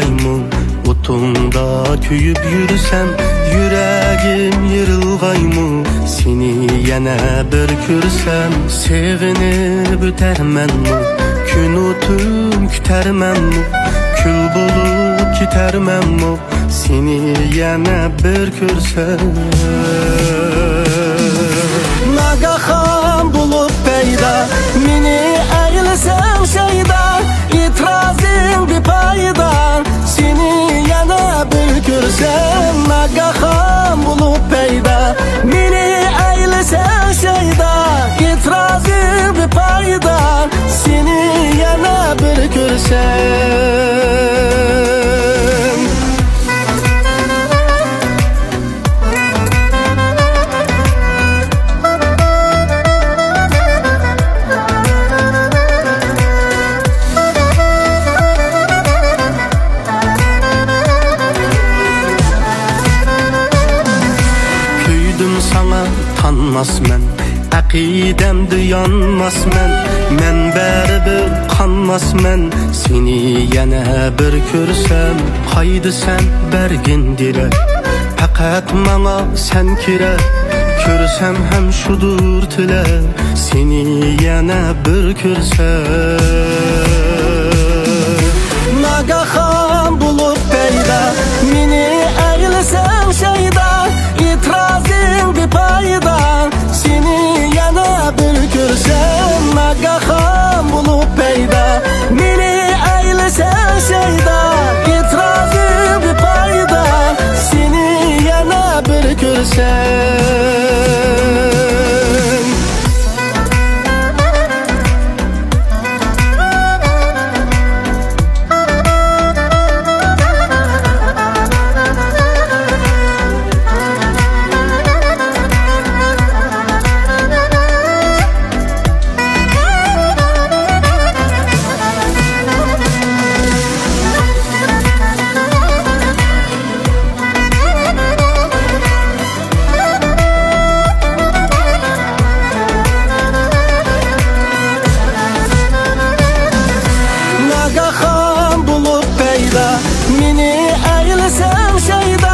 yılgayım Otumda köyüp yürüsem yüreğim yırılgayım Seni yana bir kürsem sevinip ötermen Gün otum kütermen Kül bulup gidermen Seni yana bir kürsem Nagahan bulup peyda Meni eğilsem şeyda İtirazın bir payda Seni yana bir kürsem Nagahan bulup peyda Meni eğilsem şeyda İtirazın bir payda Seni yana bir kürsem Sana tanmaz men Aqidemdi yanmaz men baribir qanmaz men Seni yana bir ko'rsam Qaydi sen bergin direk Faqat manga sen kerak Ko'rsam ham shudur tilak Seni yana bir ko'rsam Nagahan bulup peyda Meni eğilsem şeyda İtirazın bir payda Seni yana bir görsem Nagahan bulup peyda Meni eğilsem şeyda İtirazın bir payda Seni yana bir görsem Meni eğilsem şeyda